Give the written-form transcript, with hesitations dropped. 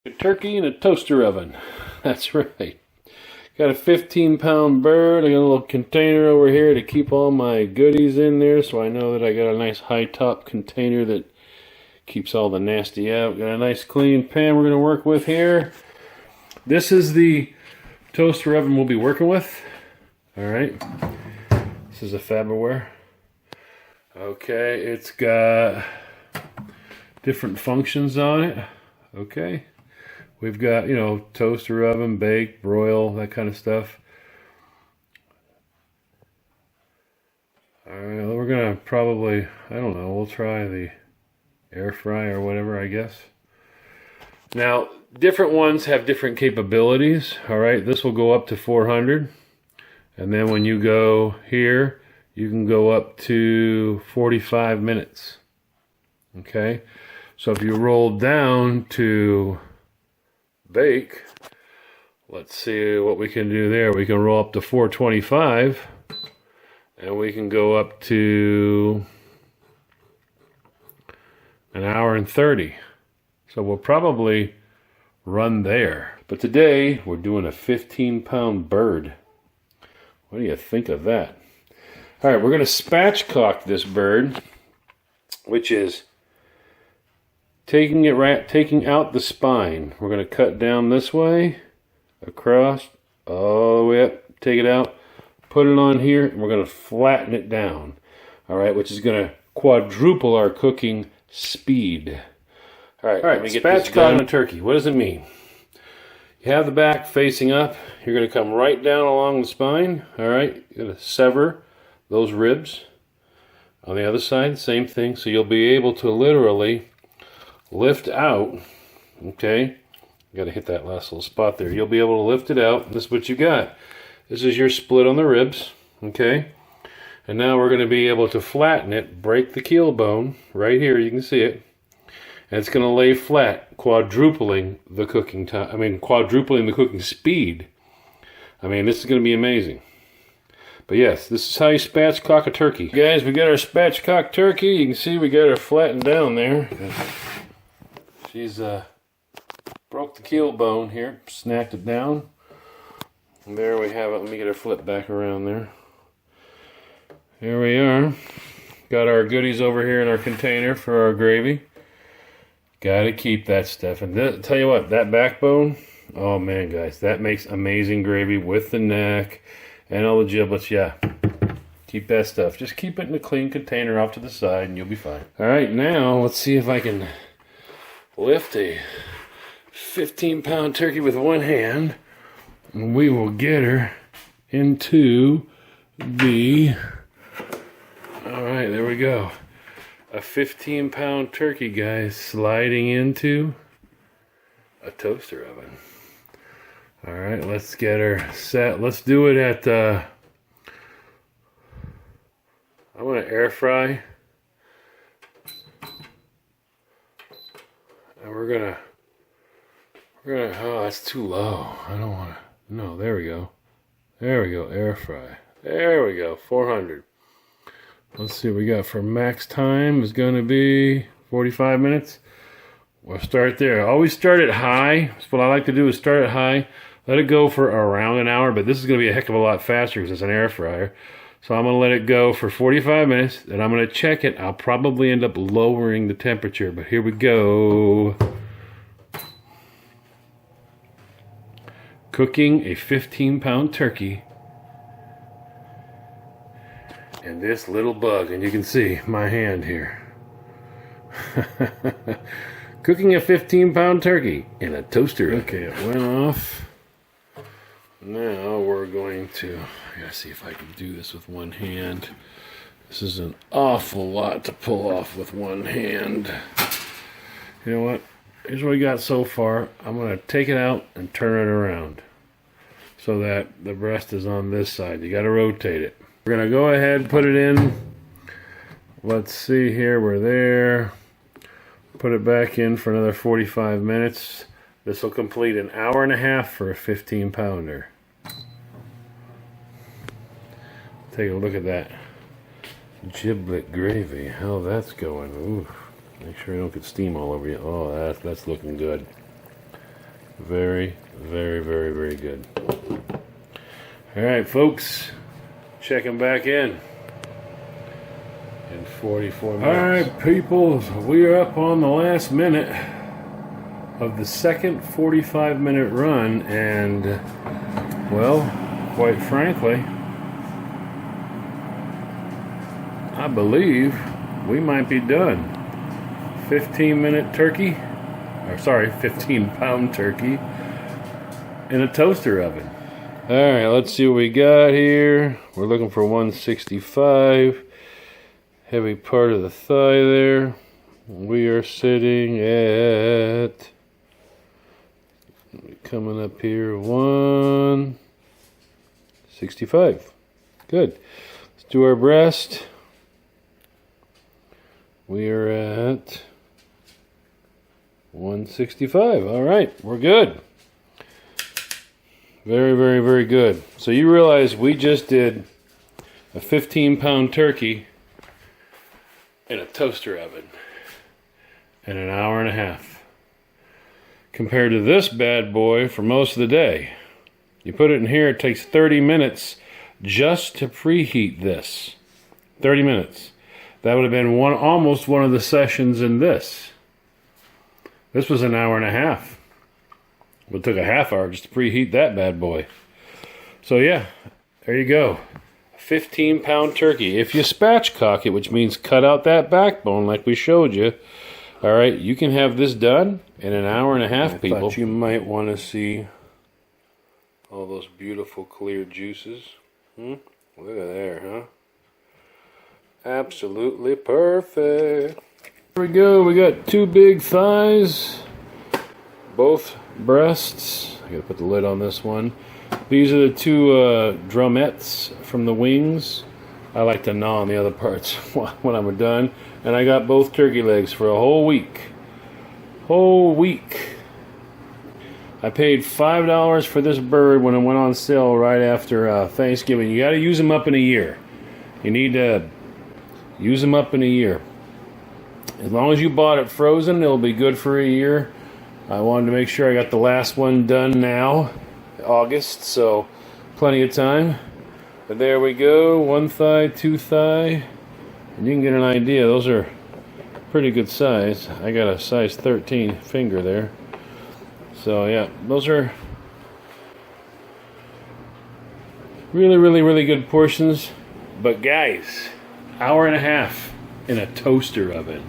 A turkey in a toaster oven. That's right. Got a 15-pound bird. I got a little container over here to keep all my goodies in there, so I know that I got a nice high top container that keeps all the nasty out. Got a nice clean pan we're going to work with here. This is the toaster oven we'll be working with. Alright. This is a Faberware. Okay, it's got different functions on it. Okay. We've got, toaster oven, bake, broil, that kind of stuff. Alright, we're going to probably, I don't know, we'll try the air fry or whatever, I guess. Now, different ones have different capabilities. Alright, this will go up to 400. And then when you go here, you can go up to 45 minutes. Okay? So if you roll down to bake, let's see what we can do there. We can roll up to 425 and we can go up to an hour and 30. So we'll probably run there. But today we're doing a 15-pound bird. What do you think of that? All right, we're going to spatchcock this bird, which is taking out the spine. We're going to cut down this way, across, all the way up, take it out, put it on here, and we're going to flatten it down. All right, which is going to quadruple our cooking speed. All right, let me get this done. Spatchcock on a turkey. What does it mean? You have the back facing up. You're going to come right down along the spine. All right, you're going to sever those ribs. On the other side, same thing. So you'll be able to literally lift out, okay? You got to hit that last little spot there. You'll be able to lift it out. This is what you got. This is your split on the ribs, okay? And now we're going to be able to flatten it, break the keel bone right here. You can see it. And it's going to lay flat, quadrupling the cooking time. Quadrupling the cooking speed. This is going to be amazing. But yes, this is how you spatchcock a turkey. Guys, we got our spatchcock turkey. You can see we got her flattened down there. She's broke the keel bone here, snapped it down. And there we have it. Let me get her flipped back around there. Here we are. Got our goodies over here in our container for our gravy. Got to keep that stuff. And tell you what, that backbone, oh man, guys, that makes amazing gravy with the neck and all the giblets. Yeah, keep that stuff. Just keep it in a clean container off to the side and you'll be fine. All right, now let's see if I can lift a 15-pound turkey with one hand, and we will get her into the, all right, there we go. A 15-pound turkey, guys, sliding into a toaster oven. All right, let's get her set. Let's do it at, I want to air fry. And we're gonna, oh, that's too low. I don't want to, no, there we go. There we go, air fry. There we go, 400. Let's see what we got for max time is going to be 45 minutes. We'll start there. Always start it high. That's what I like to do, is start it high. Let it go for around an hour, but this is going to be a heck of a lot faster because it's an air fryer. So I'm going to let it go for 45 minutes, and I'm going to check it. I'll probably end up lowering the temperature, but here we go. Cooking a 15-pound turkey. And this little bug, and you can see my hand here. Cooking a 15-pound turkey in a toaster. Okay, it went off. Now we're going to, I gotta see if I can do this with one hand. This is an awful lot to pull off with one hand. You know what? Here's what we got so far. I'm going to take it out and turn it around so that the breast is on this side. You got to rotate it. We're going to go ahead and put it in. Let's see here. We're there. Put it back in for another 45 minutes. This will complete an hour and a half for a 15-pounder. Take a look at that giblet gravy. How that's going. Ooh. Make sure you don't get steam all over you. Oh, that's looking good. Very, very, very, very good. All right, folks, checking back in 44 minutes. All right, people, we are up on the last minute of the second 45-minute run, and, well, quite frankly, I believe we might be done. 15-minute turkey, or sorry, 15-pound turkey in a toaster oven. All right, let's see what we got here. We're looking for 165. Heavy part of the thigh there. We are sitting at, coming up here, 165. Good. Let's do our breast. We are at 165. All right, we're good. Very, very, very good. So you realize we just did a 15-pound turkey in a toaster oven in an hour and a half. Compared to this bad boy for most of the day. You put it in here, it takes 30 minutes just to preheat this. 30 minutes. That would have been almost one of the sessions in this. This was an hour and a half. It took a half hour just to preheat that bad boy. So yeah, there you go. 15-pound turkey. If you spatchcock it, which means cut out that backbone like we showed you, all right, you can have this done in an hour and a half, people. Thought you might want to see all those beautiful clear juices. Look at there, huh? Absolutely perfect. Here we go. We got two big thighs, both breasts. I gotta put the lid on this one. These are the two drumettes from the wings. I like to gnaw on the other parts when I'm done. And I got both turkey legs for a whole week. Whole week. I paid $5 for this bird when it went on sale right after Thanksgiving. You got to use them up in a year. You need to use them up in a year. As long as you bought it frozen, it'll be good for a year. I wanted to make sure I got the last one done now, August, so plenty of time. But there we go, one thigh, two thigh, and you can get an idea. Those are pretty good size. I got a size 13 finger there. So yeah, those are really, really, really good portions. But guys, hour and a half in a toaster oven.